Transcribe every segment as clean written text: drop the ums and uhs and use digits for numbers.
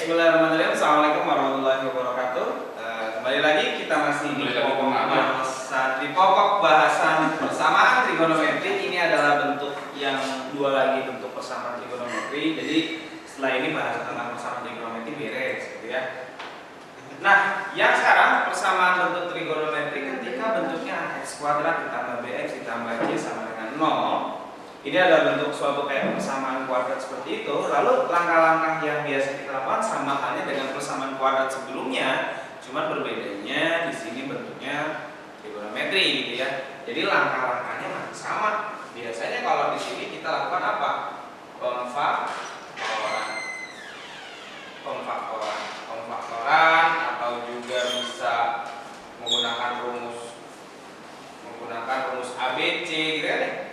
Bismillahirrahmanirrahim. Assalamualaikum warahmatullahi wabarakatuh. Kembali lagi kita masih di pokok bahasan persamaan trigonometri. Ini adalah bentuk yang dua lagi, bentuk persamaan trigonometri. Jadi setelah ini bahas tentang persamaan trigonometri beres, gitu ya. Nah, yang sekarang persamaan bentuk trigonometri ketika bentuknya x kuadrat ditambah bx ditambah c sama dengan 0. Ini adalah bentuk suatu kayak persamaan kuadrat seperti itu. Lalu langkah-langkah yang biasa kita lakukan sama halnya dengan persamaan kuadrat sebelumnya, cuma berbedanya di sini bentuknya trigonometri, gitu ya. Jadi langkah-langkahnya masih sama. Biasanya kalau di sini kita lakukan apa? Pemfaktoran atau juga bisa menggunakan rumus ABC, gitu ya.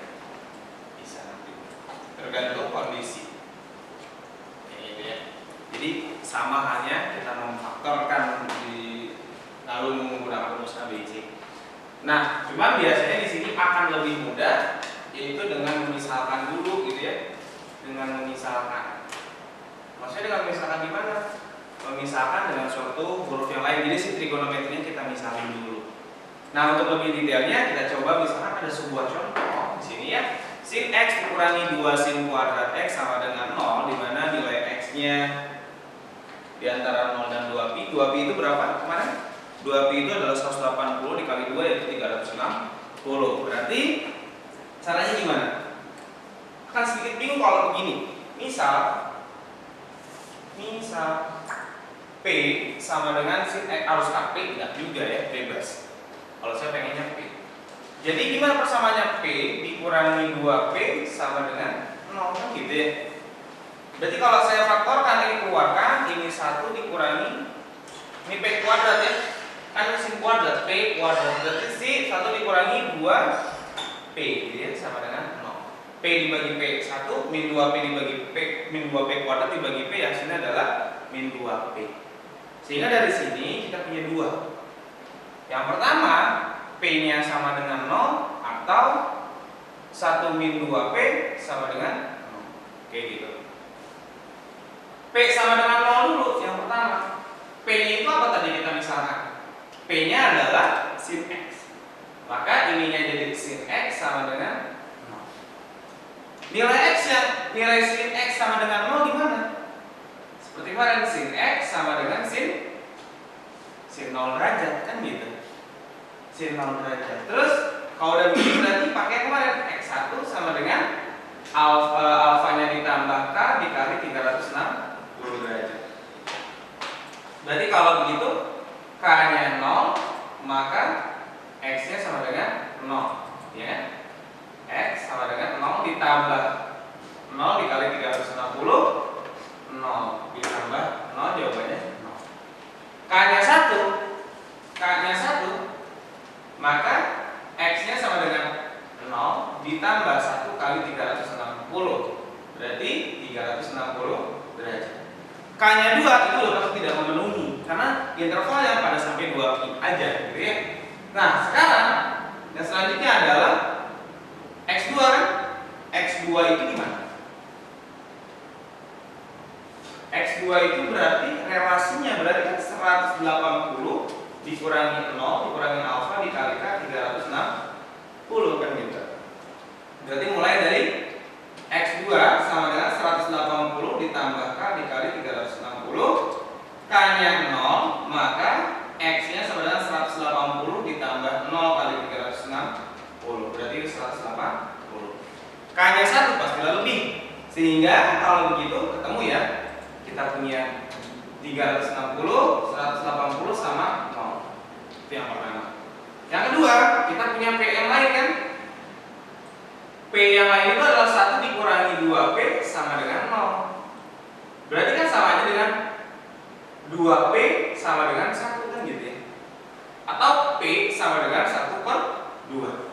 Tergantung kondisi. Ini ya. Jadi sama halnya kita memfaktorkan lalu menggunakan rumus ABC. Nah, cuma biasanya di sini akan lebih mudah, yaitu dengan memisalkan dulu, gitu ya. Dengan memisalkan. Maksudnya dengan memisalkan gimana? Memisahkan dengan suatu huruf yang lain. Jadi si trigonometrinya kita misalin dulu. Nah, untuk lebih detailnya kita coba misalkan ada sebuah contoh di sini ya. Sin x dikurangi 2 sin kuadrat x sama dengan 0, di mana nilai x-nya di antara 0 dan 2pi. 2pi itu berapa kemarin? 2pi itu adalah 180 dikali 2 yaitu 360. Berarti caranya gimana? Akan sedikit bingung kalau begini. Misal P sama dengan sin x, harus P? Enggak juga ya, bebas. Kalau saya pengennya P. Jadi gimana persamaannya P dikurangi 2P sama dengan 0, kan gitu ya. Berarti kalau saya faktorkan ini keluarkan, ini 1 dikurangi ini P kuadrat ya. Kan sin kuadrat P kuadrat, berarti si 1 dikurangi 2P, gitu ya, sama dengan 0. P dibagi P 1, min 2P dibagi P, min 2P kuadrat dibagi P, hasilnya adalah min 2P. Sehingga dari sini kita punya dua. Yang pertama, P-nya sama dengan 0 atau 1 min 2P sama dengan 0. Kayak gitu. P sama dengan 0 dulu yang pertama. P-nya itu apa tadi kita misalkan? P-nya adalah sin x. Maka ininya jadi sin x sama dengan 0. Nilai sin x sama dengan 0 gimana? Seperti kemarin sin x sama dengan sin 0 derajat, kan gitu. Sin 0 derajat. Terus kalau udah begini berarti pakai kemarin x1 sama dengan alfanya ditambah k dikali 360 derajat. Berarti kalau begitu k-nya 0, maka x-nya sama dengan 0, ya. X sama dengan 0 ditambah 0 dikali 360, 0 ditambah 0, jawabannya 0. K-nya 1, maka x-nya sama dengan 0 ditambah 1 kali 360, berarti 360 derajat. K-nya 2 itu udah pasti tidak memenuhi karena interval yang pada sampai 2pi aja, gitu ya. Nah, sekarang yang selanjutnya adalah x2 kan? X2 itu gimana? X2 itu berarti relasinya berarti kan 180 dikurangi 0 dikurangi alfa dikali k 360, kan gitu. Berarti mulai dari x2 sama dengan 180 ditambah k dikali 360, k-nya 0, maka x-nya sama dengan 180 ditambah 0 kali 360, berarti 180. K-nya 1 pastilah lebih. Sehingga kalau begitu ketemu ya, kita punya 360, 180 sama 0. Itu yang pertama. Yang kedua, kita punya P yang lain kan? P yang lain itu adalah 1 dikurangi 2P sama dengan 0. Berarti kan sama aja dengan 2P sama dengan 1, kan gitu ya. Atau P sama dengan 1 per 2.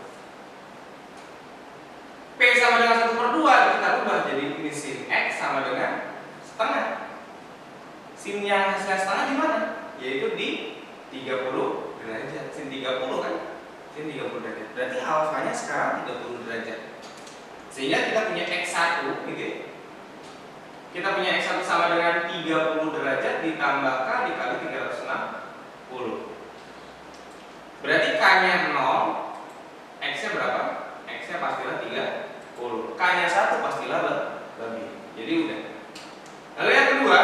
P sama dengan 1 per 2 kita ubah jadi ini sin x sama dengan setengah. Sin yang hasilnya setengah di mana? Yaitu di 30 derajat. Sin 30 kan? Sin 30 derajat. Berarti alfanya sekarang 30 derajat. Sehingga kita punya x1 gitu ya. Kita punya X1 sama dengan 30 derajat ditambah K dikali 360. Berarti K-nya 0, X-nya berapa? X-nya pastilah 30. K-nya 1 pastilah lebih. Jadi udah. Lalu yang kedua,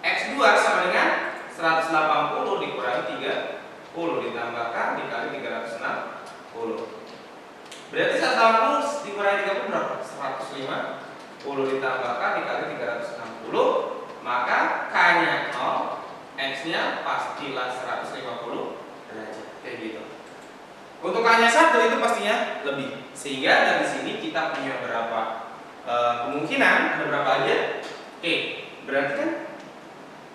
X2 sama dengan 180 dikurangi 30 ditambah K dikali 360. Berarti 180 dikurangi 30 berapa? 150 ditambah K dikali 360. Maka K-nya 0, X-nya pastilah 150 derajat. Kayak gitu. Untuk K-nya 1 itu pastinya lebih. Sehingga dari sini kita punya berapa kemungkinan? Ada berapa aja? Oke, berarti kan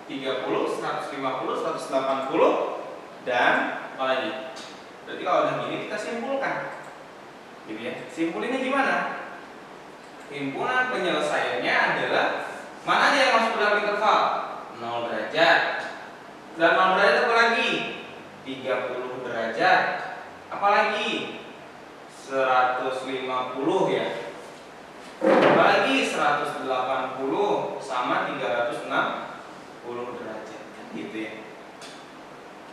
30, 150, 180 dan apa lagi? Berarti kalau udah gini kita simpulkan. Gitu ya. Simpulinnya gimana? Himpunan penyelesaiannya adalah mana aja yang masuk dalam interval? 0 derajat. Dan 0 derajat apa lagi? 30 derajat. Apa lagi? 150 ya. Apa lagi? 180 sama 360 derajat. Kan gitu ya.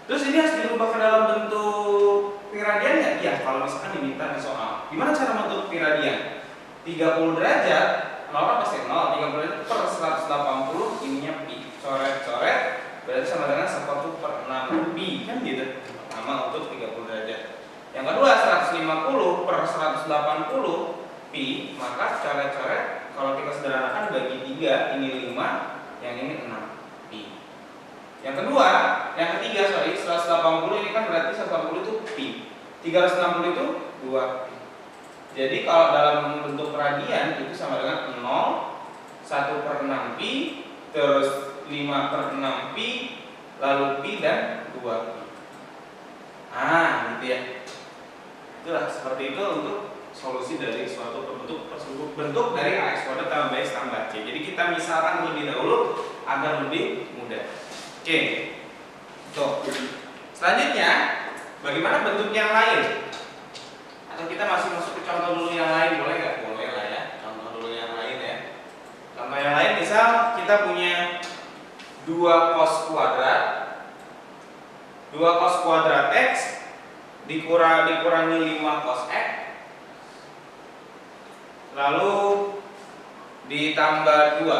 Terus ini harus dirubah ke dalam bentuk piradian nggak? Iya, kalau misalkan diminta di soal. Gimana cara bentuk piradian? 30 derajat, 0 kan pasti 0, 30 derajat per 180, ininya pi. Coret-coret, berarti sama dengan 1 per 6 pi. Kan gitu. Pertama untuk 30 derajat. Yang kedua, 150 per 180 pi, maka coret-coret, kalau kita sederhanakan bagi 3, ini 5, yang ini 6 pi. Yang kedua, yang ketiga, 180 ini kan berarti 180 itu pi. 360 itu 2 pi. Jadi kalau dalam bentuk radian itu sama dengan 0, 1 per 6 pi, terus 5 per 6 pi, lalu pi dan 2 pi. Ah, gitu ya. Itulah seperti itu untuk solusi dari suatu bentuk dari AX kuadrat tambah BX tambah C. Jadi kita misalkan terlebih dahulu agar lebih mudah. Oke. Tuh. Selanjutnya, bagaimana bentuk yang lain? Atau kita masih masuk ke contoh dulu yang lain, boleh nggak? Boleh lah ya. Contoh dulu yang lain ya. Contoh yang lain, misal kita punya 2 cos kuadrat, 2 cos kuadrat X dikurangi 5 cos X, lalu ditambah 2.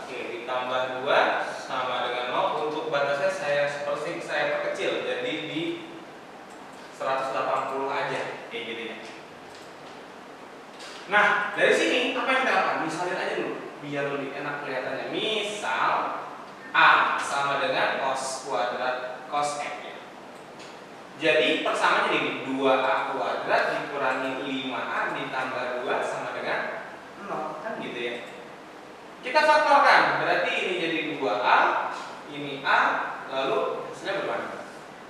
Oke, ditambah 2 sama dengan 0. Untuk batasnya saya perkecil, jadi di 180 aja, kayak gitu ya. Nah, dari sini apa yang kita lakukan? Misalin aja dulu, biar lebih enak kelihatannya. Misal A sama dengan cos kuadrat cos X ya. Jadi persamaannya ini 2A kuadrat dikurangi 5A ditambah 2 sama dengan 0, kan gitu ya. Kita faktorkan, berarti ini jadi 2A, ini A, lalu hasilnya berapa?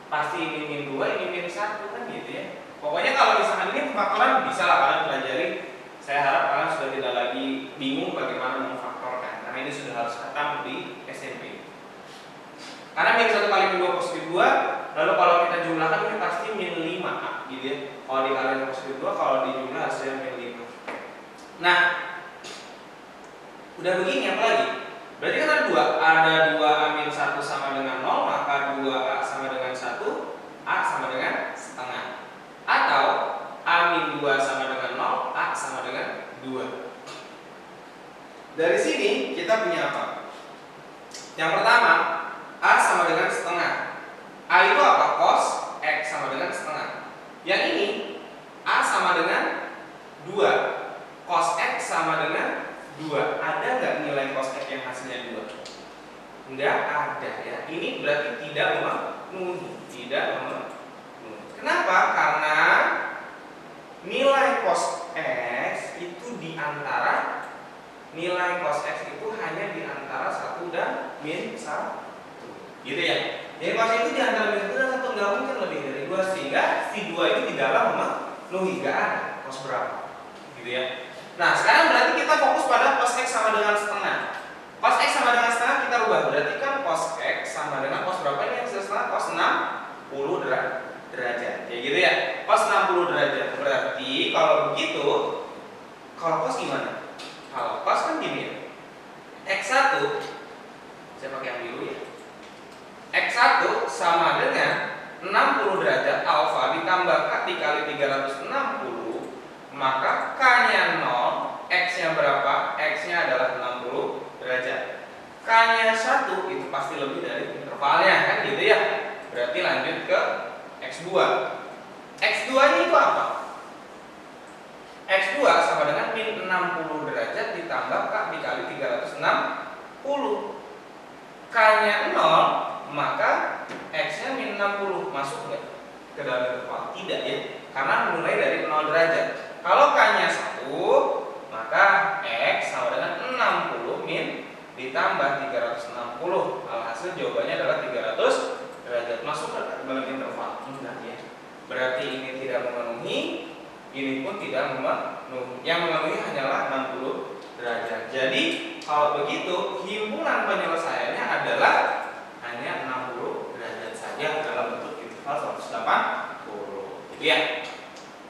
Pasti ini min 2, ini min 1, kan gitu ya. Pokoknya kalau misalkan ini pemfaktoran bisa lah kalian pelajari. Saya harap kalian sudah tidak lagi bingung bagaimana memfaktorkan, karena ini sudah harus khatam di SMP. Karena min 1 kali min 2 positif 2, lalu kalau kita jumlahkan ini pasti min 5 gitu ya. Kalau dikalikan positif 2, kalau dijumlah hasilnya min 5. Nah, udah begini apa lagi? Berarti kan ada 2A min 1 sama dengan 0, maka 2A sama dengan 1, A sama dengan setengah. Atau A min 2 sama dengan 0, A sama dengan 2. Dari sini kita punya apa? Yang pertama, A sama dengan setengah. A itu apa? Cos X sama dengan setengah. Yang ini A sama dengan 2, cos X sama dengan 2. Ada nggak nilai cos X yang hasilnya 2? Nggak ada ya. Ini berarti tidak memenuhi. Kenapa? Karena nilai cos X itu diantara nilai cos X itu hanya diantara 1 dan min 1. Gitu ya. Jadi cos itu diantara min 1 dan 1, nggak mungkin lebih dari 2, sehingga si 2 itu tidaklah memenuhi. Nggak ada cos berapa. Gitu ya. Nah, sekarang berarti kita fokus pada cos X sama dengan setengah. Cos X sama dengan setengah kita rubah. Berarti kan cos X sama dengan cos berapa ini yang setengah? Cos 60 derajat. Kayak gitu ya. Cos 60 derajat. Berarti kalau begitu, kalau cos gimana? Kalau cos kan gini ya. X1, saya pakai yang biru ya. X1 sama dengan 60 derajat alfa ditambah K dikali 360, maka K-nya 0, X-nya berapa? X-nya adalah 60 derajat. K-nya 1 itu pasti lebih dari intervalnya, kan gitu ya. Berarti lanjut ke X2. X2-nya itu apa? X2 sama dengan min 60 derajat ditambah K dikali 360. K-nya 0, maka X-nya min 60. Masuk nggak ke dalam interval? Tidak ya, karena mulai dari 0 derajat. Kalau K-nya 1, maka X sama dengan 60 min ditambah 360. Alhasil jawabannya adalah 300 derajat. Masuk ke dalam interval? Enggak ya. Berarti ini tidak memenuhi, ini pun tidak memenuhi. Yang memenuhi hanyalah 60 derajat. Jadi kalau begitu himpunan penyelesaiannya adalah hanya 60 derajat saja dalam bentuk interval 180. Gitu ya.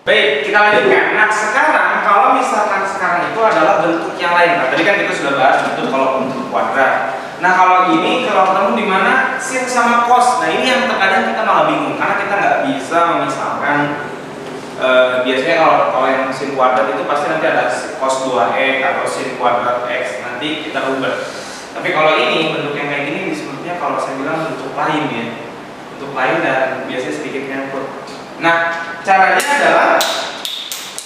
Baik, kita lanjutkan. Nah, sekarang kalau misalkan sekarang itu adalah bentuk yang lain. Nah, tadi kan kita sudah bahas bentuk kalau bentuk kuadrat. Nah, kalau ini kalau ketemu di mana sin sama cos. Nah, ini yang terkadang kita malah bingung karena kita nggak bisa memisahkan. Biasanya kalau yang sin kuadrat itu pasti nanti ada cos 2x atau sin kuadrat x. Nanti kita ubah. Tapi kalau ini bentuk yang kayak gini disebutnya kalau saya bilang bentuk lain ya. Bentuk lain dan biasanya sedikit nyangkut. Nah, caranya adalah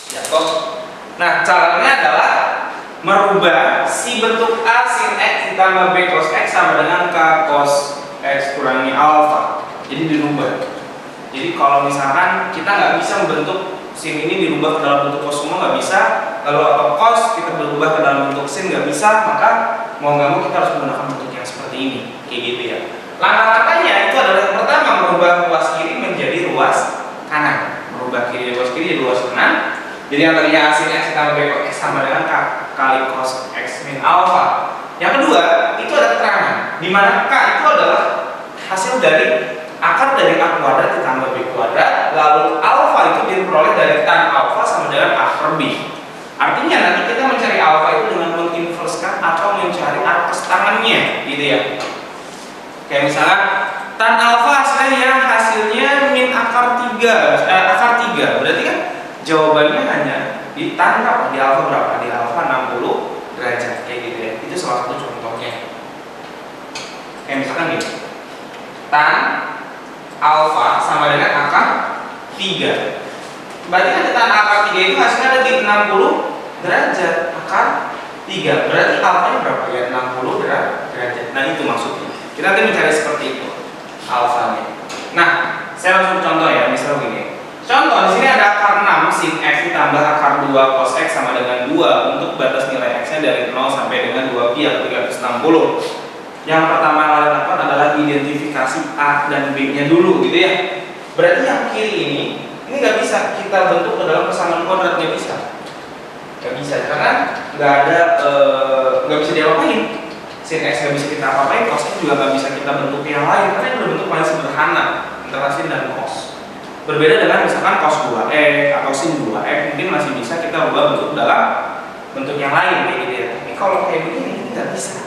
jatuh. Nah, caranya adalah merubah si bentuk A sin X ditambah B cos X sama dengan K cos X kurangi alfa. Jadi dirubah. Jadi kalau misalkan kita nggak bisa membentuk sin ini dirubah ke dalam bentuk cos semua nggak bisa, lalu atau cos kita berubah ke dalam bentuk sin nggak bisa, maka mau nggak mau kita harus menggunakan bentuk yang seperti ini, kayak gitu ya. Langkah-langkahnya itu adalah yang pertama merubah ruas kiri menjadi ruas kanan, merubah kiri ruas kiri jadi ruas kanan. Jadi yang tadinya A sin X ditambah B cos X sama dengan K kali cos X min alfa. Yang kedua itu ada keterangan di mana K itu adalah hasil dari akar dari A kuadrat ditambah B kuadrat, lalu alfa itu diperoleh dari tan alfa sama dengan A per B. Artinya nanti kita mencari alfa itu dengan menginverskan atau mencari atas tangannya, gitu ya. Kayak misalnya tan alfa hasilnya min akar 3, berarti kan jawabannya hanya di tan berapa? Di alfa berapa? Di alfa 60 derajat, kayak gitu ya. Itu salah satu contohnya. Kayak misalkan gini, tan alfa sama dengan akar 3. Berarti kan tan akar 3 itu hasilnya ada di 60 derajat. Akar 3 berarti alfanya berapa ya? 60 derajat. Nah, itu maksudnya. Kita nanti mencari seperti itu alfanya. Nah, saya langsung contoh ya, misalnya begini. Contoh di sini ada akar 6 sin X ditambah akar 2 cos X sama dengan 2 untuk batas nilai X-nya dari 0 sampai dengan 2pi atau 360. Yang pertama kalian lakukan adalah identifikasi A dan B-nya dulu, gitu ya. Berarti yang kiri ini nggak bisa kita bentuk ke dalam persamaan kuadrat, nggak bisa, karena nggak bisa diapain. Sin X nggak bisa kita apa-apain, cos X juga nggak bisa kita bentuk yang lain karena ini udah bentuk paling sederhana antara sin dan cos. Berbeda dengan misalkan cos 2x atau sin 2x mungkin masih bisa kita ubah bentuk dalam bentuk yang lain, kayak gitu ya. Tapi kalau kayak begini ini nggak bisa.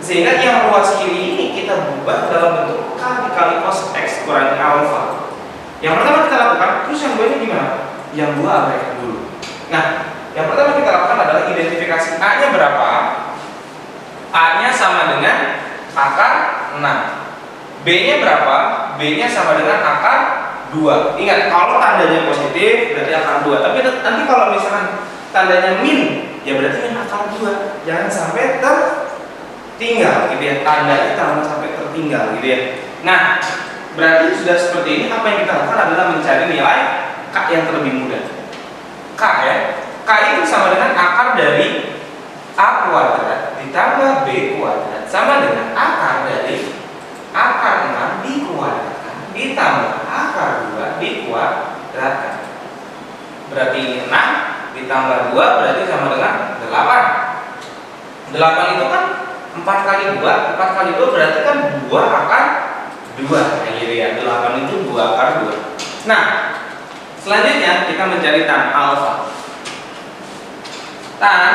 Sehingga yang ruas kiri ini kita ubah dalam bentuk K dikali cos X kurangi alfa. Yang pertama kita lakukan, terus yang dua ini gimana? Yang dua abaikan dulu. Nah, yang pertama kita lakukan adalah identifikasi A-nya berapa? A-nya sama dengan akar 6. B-nya berapa? B-nya sama dengan akar 2. Ingat, kalau tandanya positif berarti akar 2. Tapi nanti kalau misalkan tandanya min, ya berarti min akar 2. Jangan sampai tertinggal, gitu ya. Tandanya jangan sampai tertinggal, gitu ya. Nah, berarti sudah seperti ini, apa yang kita lakukan adalah mencari nilai K yang terlebih mudah. K ya. K itu sama dengan akar dari A kuadrat ditambah B kuadrat sama dengan akar dari akar 6 dikuadratkan ditambah akar 2 dikuadratkan. Berarti ini 6 ditambah 2 berarti sama dengan 8. 8 itu kan 4 kali 2, 4 kali 2 berarti kan 2 akar 2, kayak gitu ya. 8 itu 2 akar 2. Nah, selanjutnya kita mencari tan alfa. Tan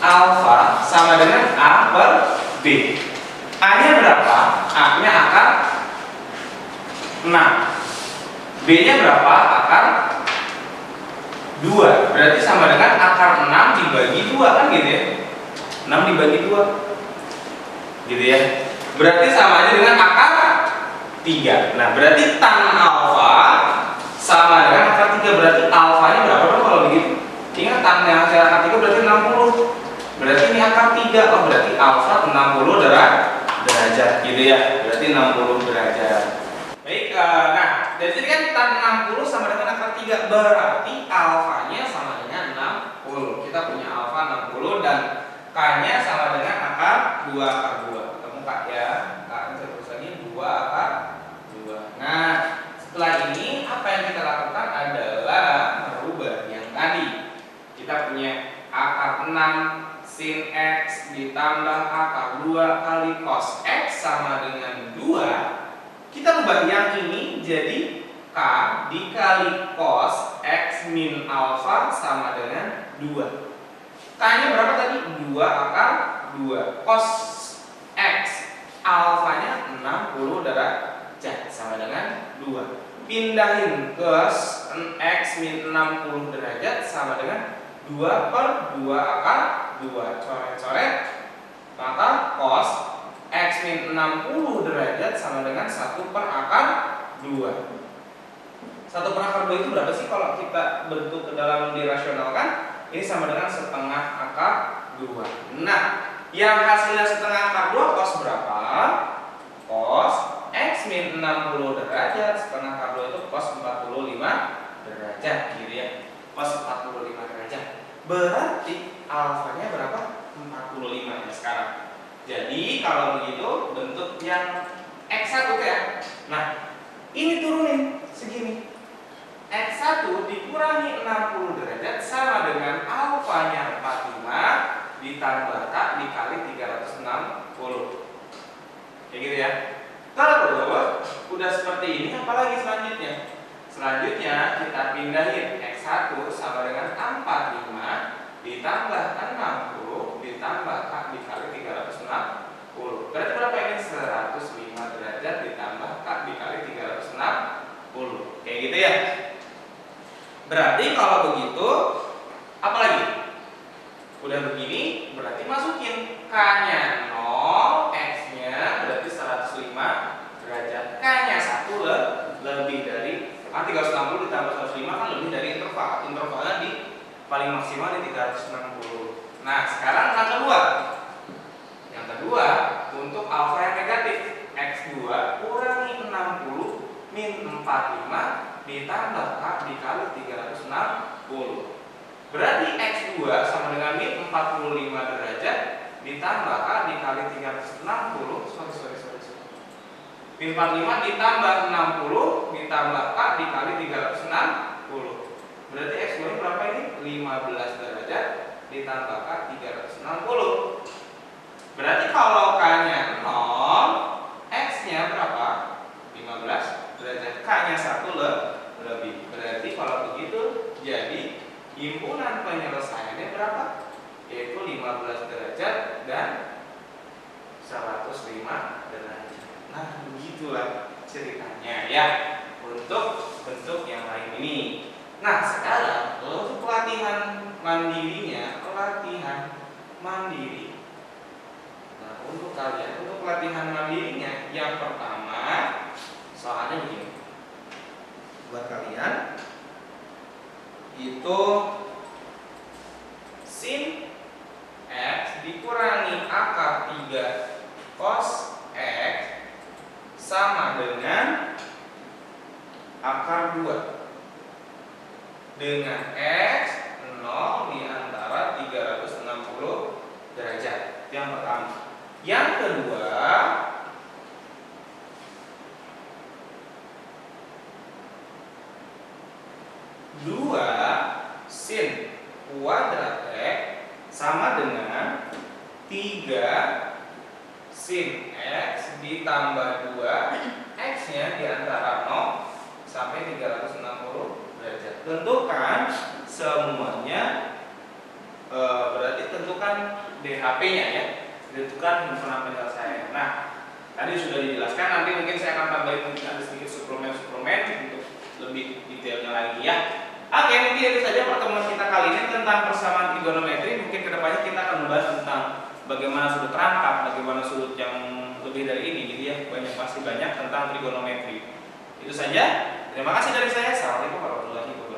alfa sama dengan A per B. A-nya berapa? A-nya akar 6. B-nya berapa? Akar 2. Berarti sama dengan akar 6 dibagi 2 kan gitu ya. 6 dibagi 2. Gitu ya. Berarti sama aja dengan akar 3. Nah, berarti tan alfa sama dengan akar 3. Berarti alfanya berapa dong kalau begitu? Ingat tan yang hasil akar 3 berarti 60. Berarti ini akar 3. Oh, berarti alfa 60 derajat gitu ya. Berarti 60 derajat. Baik, nah, jadi kan tan 60 sama dengan akar 3. Berarti alfanya sama dengan 60. Kita punya alfa 60 dan K-nya sama dengan akar 2 akar 2. Ketemu Kak ya. K-nya terusannya 2 akar 2. Nah, setelah ini apa yang kita lakukan adalah merubah yang tadi. Kita punya akar 6 sin X ditambah akar 2 kali cos X sama dengan 2. Kita ubah yang ini jadi K dikali cos X min alfa sama dengan 2. K-nya berapa tadi? 2 akar 2. Cos X alfanya 60 derajat sama dengan 2. Pindahin ke X min 60 derajat sama dengan 2 per 2 akar 2. Coret-coret. Maka cos X min 60 derajat sama dengan 1 per akar 2. 1 per akar 2 itu berapa sih kalau kita bentuk ke dalam dirasionalkan? Ini sama dengan setengah akar 2. Nah, yang hasilnya setengah akar 2 cos berapa? Cos X min 60 derajat setengah akar 2 itu cos 45 derajat gitu ya. Cos 45 derajat. Berarti alfanya berapa? 45 ya sekarang. Jadi kalau begitu bentuk yang X1 ya. Nah, ini turunin segini. X1 dikurangi 60 derajat sama dengan alfanya 45 ditambah K dikali 360. Kayak gitu ya. Kalau udah seperti ini, apalagi selanjutnya? Selanjutnya kita pindahin X1 sama dengan 45 ditambah 60 ditambah K dikali 360. Berarti berapa ini? 105 derajat ditambah K dikali 360. Kayak gitu ya. Berarti kalau begitu apa lagi? Udah begini berarti masukin K-nya 0, X-nya berarti 105 derajat. K-nya 1 lebih dari 360 ditambah 105 kan lebih dari interval. Intervalnya di paling maksimal di 360. Nah, sekarang yang kedua. Yang kedua untuk alfa yang negatif X2 kurangi 60 min 45 ditambah K dikali 360. Berarti X2 sama dengan min 45 derajat ditambah K dikali 360. Sorry. Min 45 ditambah 60 ditambah K dikali 360. Berarti X2 ini berapa ini? 15 derajat ditambah K 360. Berarti kalau K-nya 0, X-nya berapa? 15 derajat. K-nya 1 lebih. Berarti kalau begitu jadi himpunan penyelesaiannya berapa? Yaitu 15 derajat dan 105 derajat. Nah, begitulah ceritanya ya untuk bentuk yang lain ini. Nah, sekarang untuk pelatihan mandirinya, Nah, untuk kalian untuk pelatihan mandirinya yang pertama soalnya begini. Buat kalian itu sin X dikurangi akar 3 cos X sama dengan akar 2 dengan X 0 di antara 360 derajat. Yang pertama. Yang kedua, 2 sin kuadrat X sama dengan 3 sin X ditambah 2 X-nya di antara 0 sampai 360 derajat. Tentukan semuanya, berarti tentukan DHP-nya ya, dibutuhkan himpunan penyelesaian. Nah, tadi sudah dijelaskan, nanti mungkin saya akan tambahin mungkin ada sedikit suplemen untuk lebih detailnya lagi ya. Oke, mungkin itu saja pertemuan kita kali ini tentang persamaan trigonometri. Mungkin kedepannya kita akan membahas tentang bagaimana sudut rangkap, bagaimana sudut yang lebih dari ini, gitu ya. Pasti banyak tentang trigonometri. Itu saja. Terima kasih dari saya. Assalamualaikum warahmatullahi wabarakatuh.